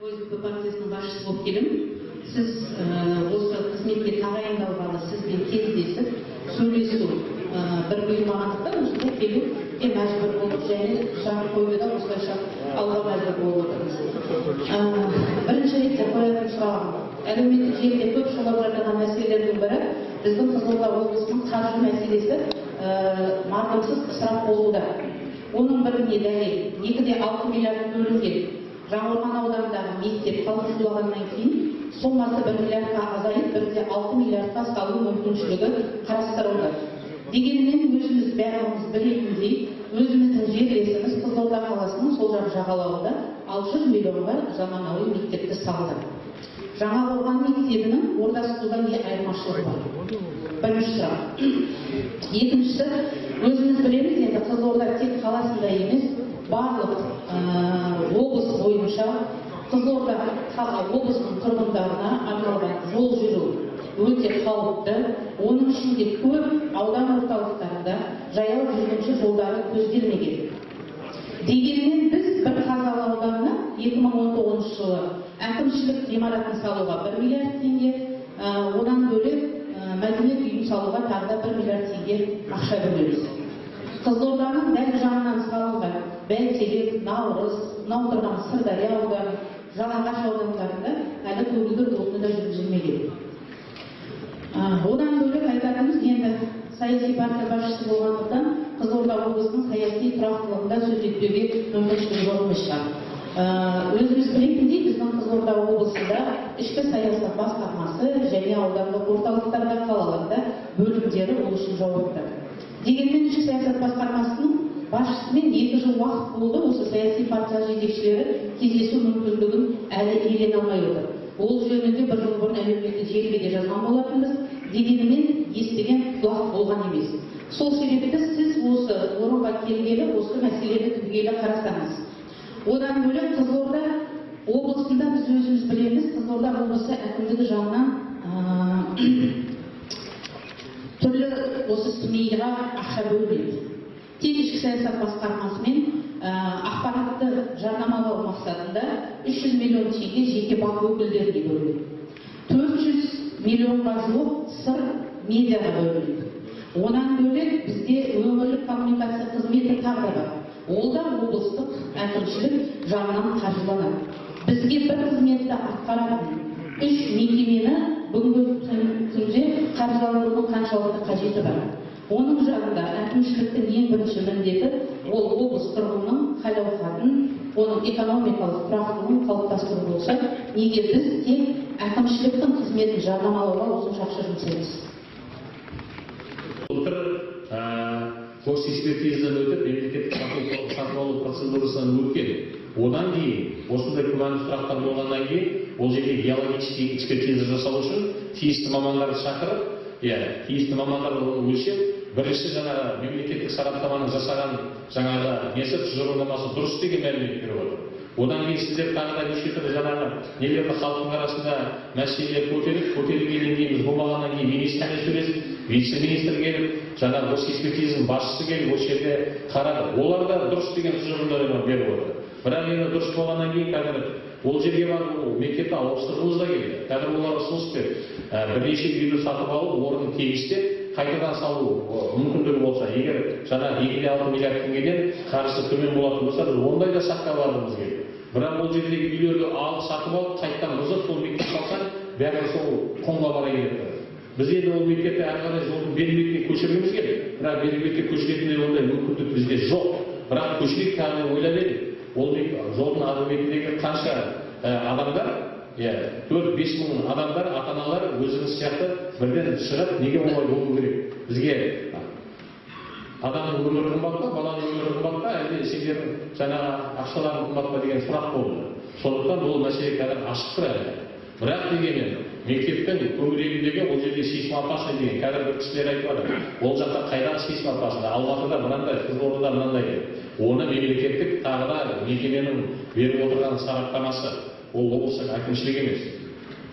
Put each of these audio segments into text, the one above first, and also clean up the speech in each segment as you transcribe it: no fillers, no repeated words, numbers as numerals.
ОСБ партиясының басшысы болып келемін. Сіз осы қызметке тағайындалғалы сізбен кездесіп, сөйлесу бір бұйырмағандықтан осында келуге мәжбүр болып, және шағын қойды да осылайша алуға мәжбүр болып отырмыз. Бірінші ретте қоятын сұрағым, әлеуметтік желіде көп шулап жатқан мәселелердің бірі біздің Қызылорда облысының қаржы мәселесі мардымсыз ысырап болуда. Оның біріне дәлел 2,6 миллиард бөлінген Жаңақорған ауданындағы мектеп қалыптасқаннан кейін сомасы 1 миллиардқа азайып, 1,6 миллиардқа салу мүмкіншілігі қарастырылды. Дегенмен өзіміз бәріміз білетіндей, өзіміздің жерлесіміз Қызылорда қаласының сол жақ жағалауында 600 миллионға заманауи мектепті салды. Жаңақорған мектебінің ордасы судан не айырмашылығы бар? Бірінші сұрақ. Екіншісі, өзіміз білеміз, енді Қызылорда тек қаласында емес, барлық облыс бойынша Қызылорда облысының тұрғындарына арналған жол жүру өте қауіпті. Оның ішінде көп аудан орталықтарында жаяу жүргінші жолдары көзделмеген. Дегенмен біз бір Қазалы ауданына 2019 жылы әкімшілік ғимаратын салуға 1 миллиард теңге, одан бөлек мәдениет үйін салуға тағы да 1 миллиард теңге ақша бөлеміз. Қызылорданың дәл жанынан салынған Бәйтерек, Наурыз, мынау тұрған Сырдария ауданы, Жалағаш аудандарында әлі көгілдір отыны да жүргізілмеген. Одан бөлек айтатынымыз, енді саяси партия басшысы болғандықтан Қызылорда облысының саяси тұрақтылығында сөз етпеуге мүмкіншілік жоқ емес шығар. Өзіміз білетіндей, біздің Қызылорда облысында ішкі саясат басқармасы және аудандық орталықтарда, қалаларда бөлімдері ол үшін жауапты. Дегенмен ішкі саясат басқармасының басшысымен 2 жыл уақыт болды, осы саяси партия жетекшілері кездесу мүмкіндігін әлі иелене алмай отыр. Ол жөнінде 1 жыл бұрын әлеуметтік желіге де жазған болатынбыз, дегенмен естіген құлақ болған емес. Сол себепті сіз осы орынға келгелі, осы мәселені түбегейлі қарасаңыз. Одан бөлек Қызылорда облысында біз өзіміз білеміз, Қызылорда облысы әкімдігі жағынан түрлі осы семейға ақша бөлінеді. Тек ішкі саясат басқармасымен ақпаратты жарнамалау мақсатында 300 миллион теңге жеке бақ өкілдеріне бөлінеді. 400 миллионға жуық сыр медиаға бөлінеді. Онан бөлек бізде өңірлік коммуникация қызметі тағы да бар. Ол да облыстық әкімшілік жағынан қаржыланады. Бізге бір қызметті атқаратын 3 мекемені бүгінгі күнде қаржыландырудың қаншалықты қажеті бар. Оның жағында әкімшіліктің ең бірінші міндеті ол облыс тұрғынының хал-ауқатын, оның экономикалық тұрақтылығын қалыптастыру болса, неге біз тек әкімшіліктің қызметін жарнамалауға осынша ақша жұмсаймыз? Госэкспертизадан өтіп, мемлекеттік сатып алу процедурасынан өткен. Одан кейін, осындай күмәнді сұрақтар болғаннан кейін, ол жерде геологический экспертиза жасау үшін тиісті мамандарды шақырып, тиісті мамандар өлшеп, бірінші жаңағы мемлекеттік сараптаманы жасаған жаңағы тұжырымдамасы дұрыс деген мәлімет беріп отыр. Одан кейін сіздер тағы да неше түрлі жаңағы нелерді халықтың арасында мәселелер көтерілгеннен кейін, біз болмағаннан кейін министрмен сөйлесіп, вице-министр келіп, жаңағы госэкспертизаның басшысы келіп, осы жерде қарады. Олар да дұрыс деген тұжырымдама беріп отыр. Бірақ енді дұрыс болғаннан кейін қазір ол жерге барып мектепті ауыстырғымыз да келді. Қазір олар ұсыныс берді. Бірнеше үйді сатып алып, орнын тегістеп, қайтадан салу мүмкіндігі болса, егер жаңа 2,6 миллиард теңгеден қаржысы төмен болатын болса, біз ондай да шаққа барғымыз келді. Бірақ ол жердегі үйлерді алып, сатып алып, қайттан бұзып, сол мектеп салсаң, бәрі сол қонға бара келеді. Біз енді ол мектепті әрі қарай жолдың Бердібекке көшіргіміз келді. Бірақ Бердібекке көшіретіндей ондай мүмкіндік бізде жоқ. Бірақ көшірейік тағы ойлап едік. Ол жолдың ары бетіндегі қанша адамдар, 4-5 мың адамдар, ата-аналар өзіңіз сияқты бірден шығып, неге олай болу керек? Бізге адамның өмірі қымбат па, баланың өмірі қымбат па, әлде сендердің жаңағы ақшаларың қымбат па деген сұрақ болды. Сондықтан бұл мәселе қазір ашық тұр әлі. Бірақ дегенмен мектептің төңірегіндегі ол жерде сейсмопашный деген қазір бір кісілер айтып жатыр. Ол жақта қайдағы сейсмопашный? Алматыда мынандай, Қызылордада мынандай. Оны мемлекеттік тағы да мекеменің беріп отырған сараптамасы. Ол облыстық әкімшілік емес.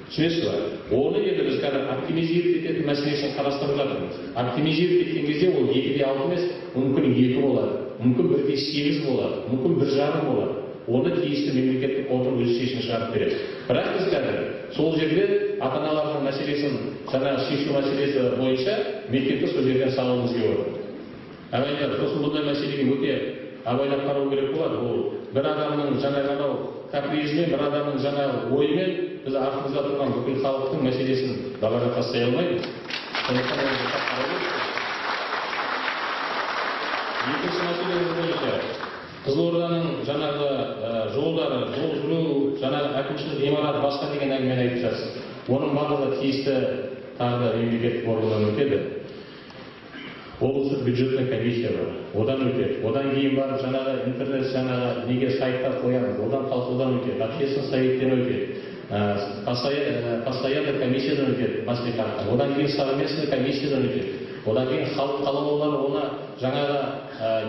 Түсінесіз ба? Оны енді біз қазір оптимизировать ететін мәселесін қарастырып жатырмыз. Оптимизировать еткен кезде ол 2,6 емес, мүмкін 2 болады, мүмкін 1,8 болады, мүмкін 1,5 болады. оны тиісті мемлекеттік орган өз шешім шығарып береді. Бірақ біз қазір сол жерде ата-аналардың мәселесін жаңағы шешу мәселесі бойынша мектепті сол жерден салуымыз керек отыр. Әрине, сосын бұндай мәселеге өте абайлап қарау керек болады. Ол бір адамның жаңағы анау капризімен, бір адамның жаңағы ойымен біз артымызда тұрған бүкіл халықтың мәселесін далаға тастай алмаймыз. Сондықтан оны қарау керек. Екінші мәселеміз бойынша Қызылорданың жаңағы жолдары, жол жүру, жаңағы әкімшілік ғимарат басқа деген әңгімені айтып жатсыз. Оның барлығы тиісті тағы да мемлекеттік органнан өтеді. Облыстық бюджетный комиссия бар. Одан өтеді. Одан кейін барып жаңағы интернет жаңағы неге сайттар қоямыз. Одан талқылаудан өтеді. Общественный советтен өтеді. Постоянный комиссиядан өтеді. Мәслихаттан. Одан кейін совместный комиссиядан өтеді. Одан кейін халық қалаулылары оны жаңағы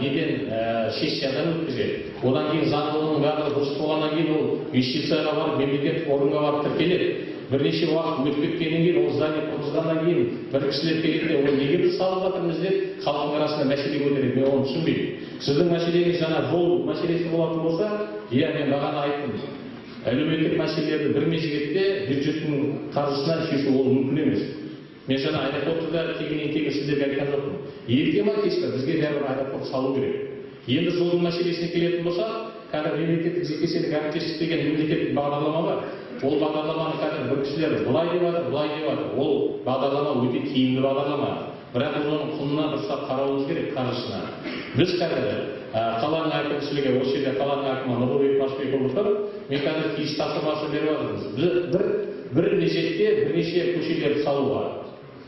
неден сессиядан өткізеді. Одан кейін заңдылығының барлығы дұрыс болғаннан кейін ол юстицияға барып, мемлекеттік органға барып тіркеледі. Бірнеше уақыт өтіп кеткеннен кейін ол здание тұрғызғаннан кейін бір кісілер келеді, ол неге біз салып жатырмыз деп халықтың арасында мәселе көтереді. Мен оны түсінбеймін. Сіздің мәселеңіз жаңа жол мәселесі болатын болса, иә, мен бағана айттым. Әлеуметтік мәселелерді бір мезгілде бюджеттің қаржысынан шешу ол мүмкін емес. Мен жаңа аэропортты да тегінен сіздерге айтқан жоқпын. Ерте ма кеш па бізге бәрібір аэропорт салу керек. Енді жолдың мәселесіне келетін болса, қазір мемлекеттік жекешелік әріптестік деген мемлекеттік бағдарлама бар. Ол бағдарламаны қазір бір кісілер былай деп жатыр, былай деп жатыр. Ол бағдарлама өте тиімді бағдарлама. Бірақ оның құнына дұрыстап қарауымыз керек, қаржысына. Біз қазір қаланың әкімшілігі, осы жерде қаланың әкімі Нұрлыбек Машбекұлы тұр. Мен қазір тиісті тапсырмасын беріп жатырмыз. Бір мезетте бірнеше көшелерді салуға.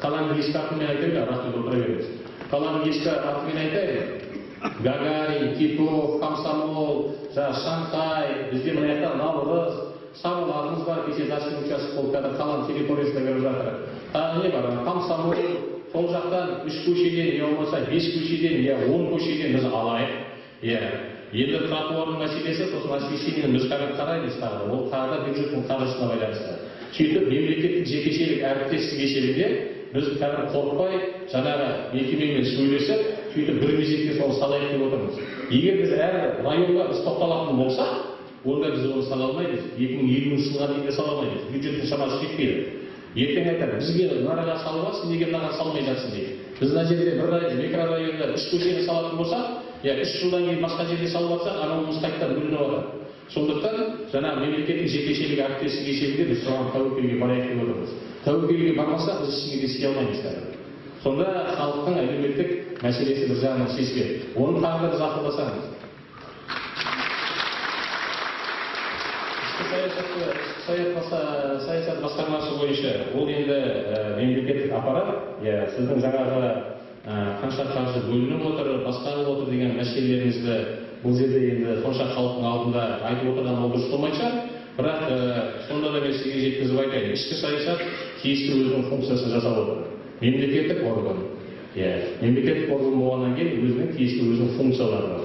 Қаланың ескі атымен айтайын, рахмет отыра беріңіз. Қаланың ескі атымен айтайын. Гагарин, Титов, Комсомол, Шанхай, бізде мына жақта Наурыз, Сарыларымыз бар, кеше дачный участок болып қазір қаланың территориясында кіріп жатыр. Не бар, Комсомол, сол жақтан 3 көшеден, я болмаса 5 көшеден, я 10 көшеден біз алайық. Енді тротуардың мәселесі, сосын освещениені біз қараймыз тағы. Ол тағы да бюджеттің қаржысына байланысты. Сөйтіп мемлекеттік жекешелік әріптестік есебінде біз қазір қорықпай жаңағы мекемемен сөйлесіп, сөйтіп бір мезетте сол салайық деп отырмыз. Егер біз әр районға біз тоқталатын болсақ, онда біз оны сала алмаймыз. 2020 жылға дейін де сала алмаймыз. Бюджеттің шамасы жетпейді. Ертең айтады, бізге мынаға салуға, сіз неге мынаған салмай жатсың дейді. Біз мына жерде бір микрорайонда 3 көшені салатын болсақ, 3 жылдан кейін басқа жерге салып жатсақ, анауымыз қайтадан бөлініп жатыр. Сондықтан жаңа мемлекеттік жекешелік әріптестік есебінде біз соған тәуекелге барайық деп отырмыз. Тәуекелге бармасақ, біз ештеңеге істей алмаймыз қазір. Сонда халықтың әлеуметтік мәселесі бір жағынан шешіледі. Оны тағы да біз ақылдасамыз. Саясат басқармасы бойынша ол енді мемлекеттік аппарат, сіздің жаңағы қанша қаржы бөлініп отыр, басқарылып отыр деген мәселелеріңізді бұл жерде енді сонша халықтың алдында айтып отырған ол дұрыс болмайтын шығар. Бірақ сонда да мен сізге жеткізіп айтайын, ішкі саясат тиісті өзінің функциясын жасап отыр. Мемлекеттік орган. Мемлекеттік орган болғаннан кейін өзінің тиісті өзінің функциялары бар.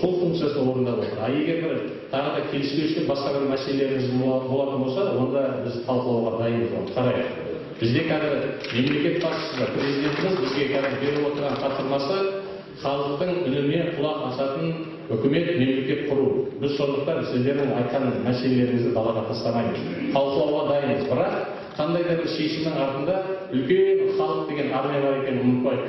Сол функциясын орындап отыр. Егер бір тағы да келіспеушілік басқа бір мәселелеріңіз болатын болса, онда біз талқылауға дайынбыз, оны қарайық. Бізде қазір мемлекет басшысы, президентіміз бізге қазір беріп отырған тапсырмасы халықтың үніне құлақ асатын үкімет, мемлекет құру. Біз сондықтан сіздердің айтқан мәселелеріңізді далаға тастамаймыз. Талқылауға дайынбыз. Бірақ қандай да бір шешімнің артында үлкен халық деген армия бар екенін ұмытпайық.